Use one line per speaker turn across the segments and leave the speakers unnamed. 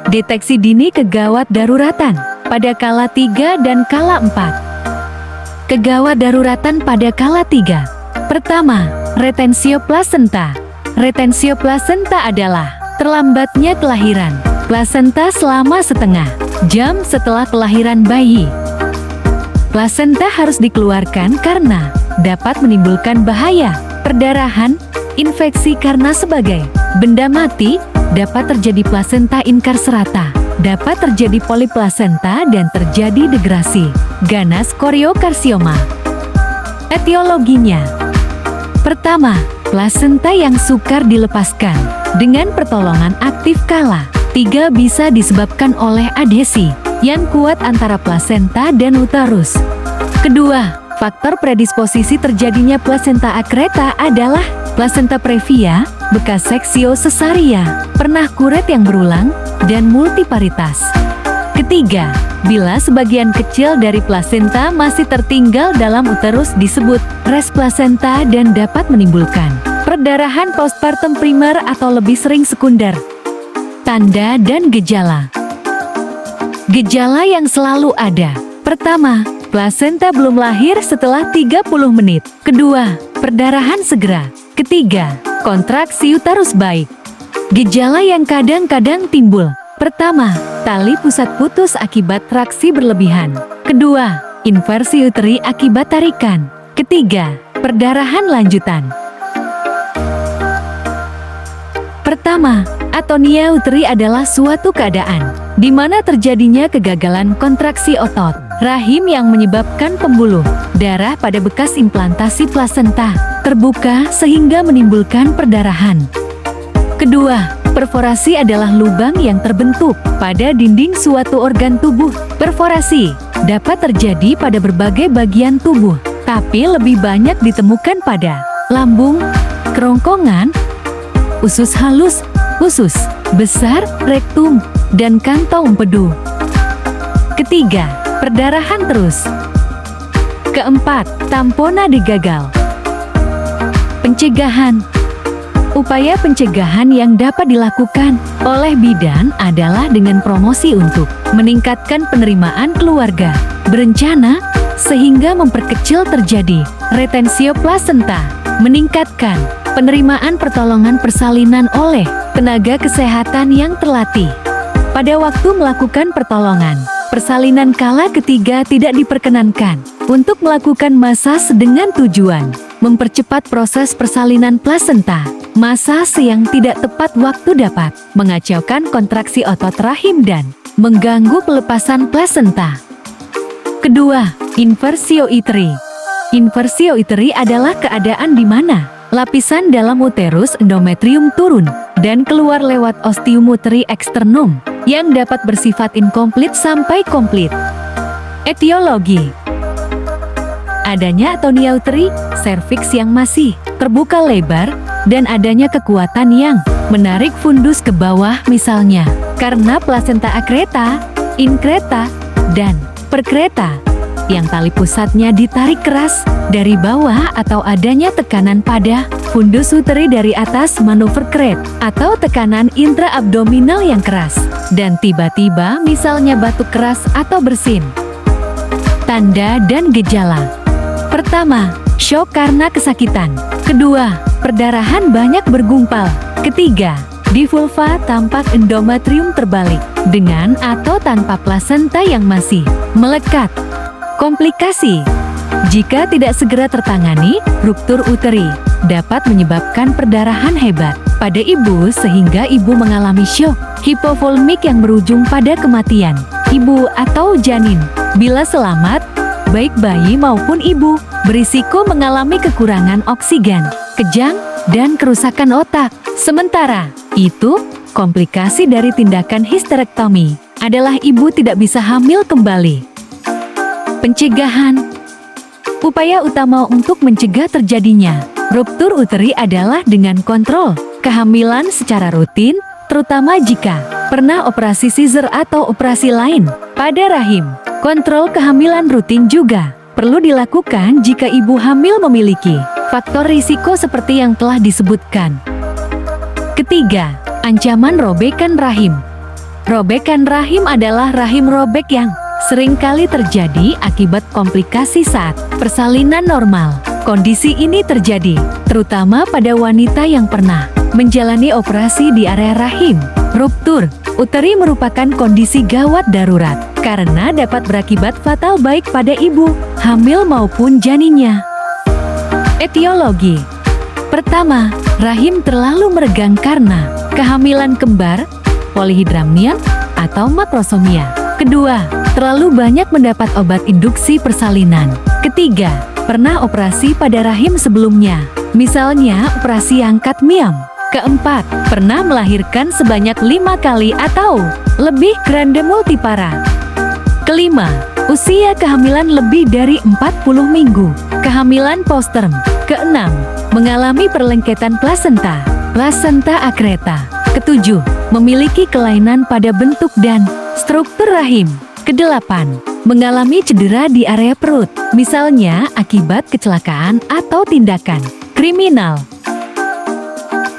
Deteksi dini kegawat daruratan pada kala 3 dan kala 4. Kegawat daruratan pada kala 3. Pertama, retensio plasenta. Retensio plasenta adalah terlambatnya kelahiran plasenta selama setengah jam setelah kelahiran bayi. Plasenta harus dikeluarkan karena dapat menimbulkan bahaya perdarahan, infeksi karena sebagai benda mati, dapat terjadi plasenta incarcerata, dapat terjadi poliplasenta dan terjadi degrasi ganas koriokarsioma. Etiologinya. Pertama, plasenta yang sukar dilepaskan dengan pertolongan aktif kala 3 bisa disebabkan oleh adhesi yang kuat antara plasenta dan uterus. Kedua, faktor predisposisi terjadinya plasenta akreta adalah plasenta previa, bekas seksio cesaria, pernah kuret yang berulang, dan multiparitas. Ketiga, bila sebagian kecil dari plasenta masih tertinggal dalam uterus disebut res plasenta dan dapat menimbulkan perdarahan postpartum primer atau lebih sering sekunder. Tanda dan gejala. Gejala yang selalu ada. Pertama, plasenta belum lahir setelah 30 menit. Kedua, perdarahan segera. Ketiga, kontraksi uterus baik. Gejala yang kadang-kadang timbul. Pertama, tali pusat putus akibat traksi berlebihan. Kedua, inversi uteri akibat tarikan. Ketiga, perdarahan lanjutan. Pertama, atonia uteri adalah suatu keadaan di mana terjadinya kegagalan kontraksi otot rahim yang menyebabkan pembuluh darah pada bekas implantasi plasenta terbuka sehingga menimbulkan perdarahan. Kedua, perforasi adalah lubang yang terbentuk pada dinding suatu organ tubuh. Perforasi dapat terjadi pada berbagai bagian tubuh, tapi lebih banyak ditemukan pada lambung, kerongkongan, usus halus, usus besar, rektum, dan kantong empedu. Ketiga, perdarahan terus. Keempat, tamponade gagal. Pencegahan. Upaya pencegahan yang dapat dilakukan oleh bidan adalah dengan promosi untuk meningkatkan penerimaan keluarga berencana sehingga memperkecil terjadi retensio plasenta, meningkatkan penerimaan pertolongan persalinan oleh tenaga kesehatan yang terlatih. Pada waktu melakukan pertolongan persalinan kala ketiga tidak diperkenankan untuk melakukan masas dengan tujuan mempercepat proses persalinan plasenta. Masas yang tidak tepat waktu dapat mengacaukan kontraksi otot rahim dan mengganggu pelepasan plasenta. Kedua, inversio iteri. Inversio iteri adalah keadaan di mana lapisan dalam uterus endometrium turun dan keluar lewat ostium uteri eksternum yang dapat bersifat inkomplit sampai komplit. Etiologi. Adanya atonia uteri, serviks yang masih terbuka lebar, dan adanya kekuatan yang menarik fundus ke bawah misalnya karena plasenta akreta, inkreta, dan perkreta yang tali pusatnya ditarik keras dari bawah atau adanya tekanan pada fundus uteri dari atas manuver kret atau tekanan intraabdominal yang keras dan tiba-tiba misalnya batuk keras atau bersin. Tanda dan gejala. Pertama, syok karena kesakitan. Kedua, perdarahan banyak bergumpal. Ketiga, di vulva tampak endometrium terbalik dengan atau tanpa plasenta yang masih melekat. Komplikasi. Jika tidak segera tertangani, ruptur uteri dapat menyebabkan perdarahan hebat pada ibu sehingga ibu mengalami syok hipovolmik yang berujung pada kematian ibu atau janin. Bila selamat, baik bayi maupun ibu berisiko mengalami kekurangan oksigen, kejang, dan kerusakan otak. Sementara itu, komplikasi dari tindakan histerektomi adalah ibu tidak bisa hamil kembali. Pencegahan. Upaya utama untuk mencegah terjadinya ruptur uteri adalah dengan kontrol kehamilan secara rutin, terutama jika pernah operasi caesar atau operasi lain pada rahim. Kontrol kehamilan rutin juga perlu dilakukan jika ibu hamil memiliki faktor risiko seperti yang telah disebutkan. Ketiga, ancaman robekan rahim. Robekan rahim adalah rahim robek yang seringkali terjadi akibat komplikasi saat persalinan normal. Kondisi ini terjadi terutama pada wanita yang pernah menjalani operasi di area rahim. Ruptur uteri merupakan kondisi gawat darurat karena dapat berakibat fatal baik pada ibu hamil maupun janinnya. Etiologi. Pertama, rahim terlalu meregang karena kehamilan kembar, polihidramnia, atau makrosomia. Kedua, terlalu banyak mendapat obat induksi persalinan. Ketiga, pernah operasi pada rahim sebelumnya, misalnya operasi angkat miom. Keempat, pernah melahirkan sebanyak 5 kali atau lebih grande multipara. Kelima, usia kehamilan lebih dari 40 minggu, kehamilan postterm. Keenam, mengalami perlengketan plasenta, plasenta akreta. Ketujuh, memiliki kelainan pada bentuk dan struktur rahim. Kedelapan, mengalami cedera di area perut, misalnya akibat kecelakaan atau tindakan kriminal.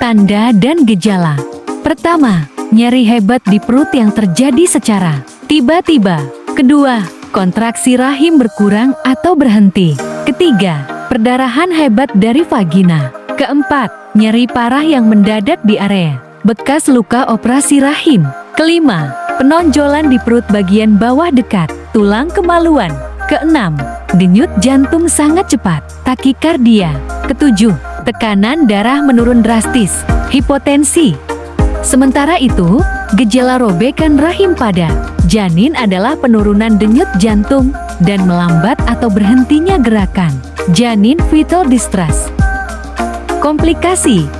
Tanda dan gejala. Pertama, nyeri hebat di perut yang terjadi secara tiba-tiba. Kedua, kontraksi rahim berkurang atau berhenti. Ketiga, perdarahan hebat dari vagina. Keempat, nyeri parah yang mendadak di area bekas luka operasi rahim. Kelima, penonjolan di perut bagian bawah dekat tulang kemaluan. Keenam, denyut jantung sangat cepat, takikardia. Ketujuh, tekanan darah menurun drastis, hipotensi. Sementara itu, gejala robekan rahim pada janin adalah penurunan denyut jantung dan melambat atau berhentinya gerakan janin, fetal distress. Komplikasi.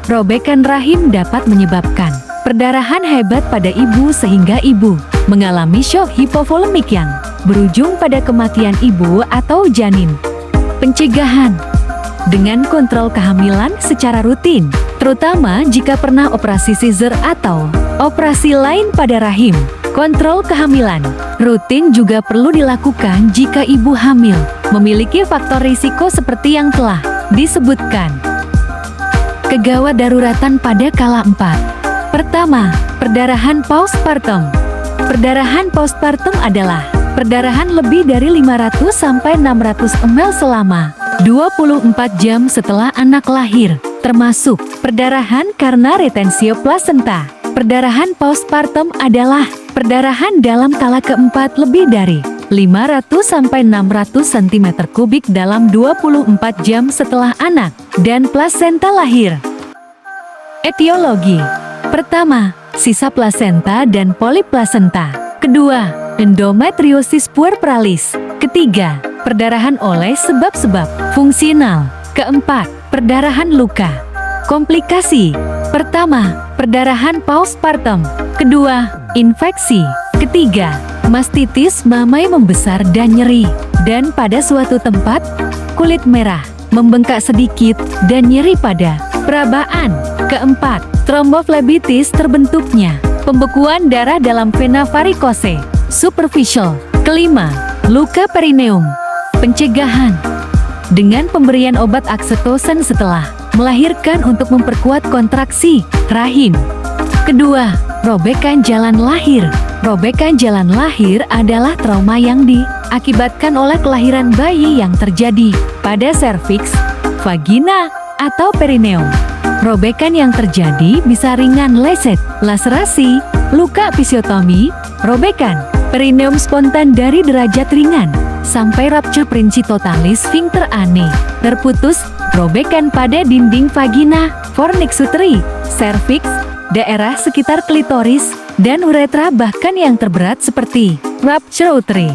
Robekan rahim dapat menyebabkan perdarahan hebat pada ibu sehingga ibu mengalami shock hipovolemik yang berujung pada kematian ibu atau janin. Pencegahan. Dengan kontrol kehamilan secara rutin, terutama jika pernah operasi caesar atau operasi lain pada rahim. Kontrol kehamilan rutin juga perlu dilakukan jika ibu hamil memiliki faktor risiko seperti yang telah disebutkan. Kegawat daruratan pada kala 4. Pertama, perdarahan postpartum. Perdarahan postpartum adalah perdarahan lebih dari 500–600 ml selama 24 jam setelah anak lahir, termasuk perdarahan karena retensio plasenta. Perdarahan postpartum adalah perdarahan dalam kala keempat lebih dari 500–600 cm3 dalam 24 jam setelah anak dan plasenta lahir. Etiologi. Pertama, sisa plasenta dan polip plasenta. Kedua, endometriosis puerperalis. Ketiga, perdarahan oleh sebab-sebab fungsional. Keempat, perdarahan luka. Komplikasi. Pertama, perdarahan postpartum. Kedua, infeksi. Ketiga, mastitis mamai membesar dan nyeri. Dan pada suatu tempat, kulit merah, membengkak sedikit, dan nyeri pada perabaan. Keempat, tromboflebitis terbentuknya pembekuan darah dalam vena varicose superficial. Kelima, luka perineum. Pencegahan. Dengan pemberian obat oksitosin setelah melahirkan untuk memperkuat kontraksi rahim. Kedua, robekan jalan lahir. Robekan jalan lahir adalah trauma yang diakibatkan oleh kelahiran bayi yang terjadi pada serviks, vagina, atau perineum. Robekan yang terjadi bisa ringan leset, laserasi, luka episiotomi, robekan perineum spontan dari derajat ringan, sampai rupture princitotalis sphincter anal, terputus, robekan pada dinding vagina, fornix uteri, cervix, daerah sekitar klitoris, dan uretra bahkan yang terberat seperti rupture uteri.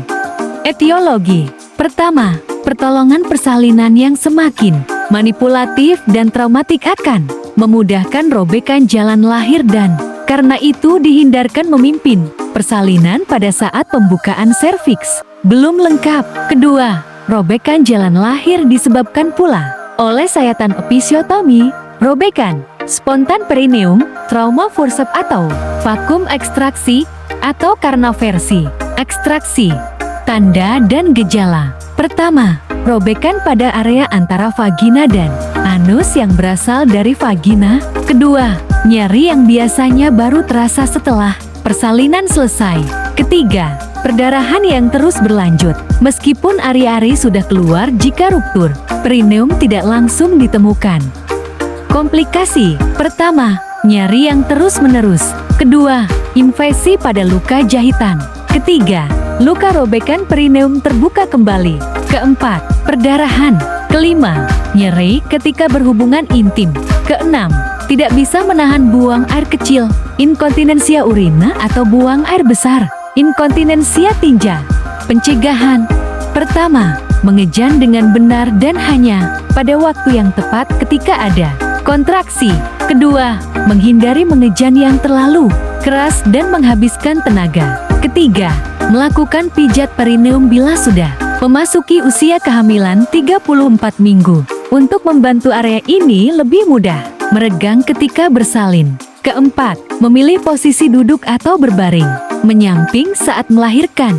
Etiologi. Pertama, pertolongan persalinan yang semakin manipulatif dan traumatik akan memudahkan robekan jalan lahir dan karena itu dihindarkan memimpin persalinan pada saat pembukaan serviks belum lengkap. Kedua, robekan jalan lahir disebabkan pula oleh sayatan episiotomi, robekan spontan perineum, trauma forceps atau vakum ekstraksi, atau karnaversi ekstraksi. Tanda dan gejala. Pertama, robekan pada area antara vagina dan anus yang berasal dari vagina. Kedua, nyeri yang biasanya baru terasa setelah persalinan selesai. Ketiga, perdarahan yang terus berlanjut. Meskipun ari-ari sudah keluar jika ruptur, perineum tidak langsung ditemukan. Komplikasi pertama, nyeri yang terus-menerus. Kedua, infeksi pada luka jahitan. Ketiga, luka robekan perineum terbuka kembali. Keempat, perdarahan. Kelima, nyeri ketika berhubungan intim. Keenam, tidak bisa menahan buang air kecil, inkontinensia urina atau buang air besar, inkontinensia tinja. Pencegahan pertama, mengejan dengan benar dan hanya pada waktu yang tepat ketika ada kontraksi. Kedua, menghindari mengejan yang terlalu keras dan menghabiskan tenaga. Ketiga, melakukan pijat perineum bila sudah memasuki usia kehamilan 34 minggu. Untuk membantu area ini lebih mudah meregang ketika bersalin. Keempat, memilih posisi duduk atau berbaring, menyamping saat melahirkan.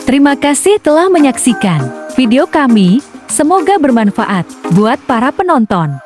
Terima kasih telah menyaksikan video kami, semoga bermanfaat buat para penonton.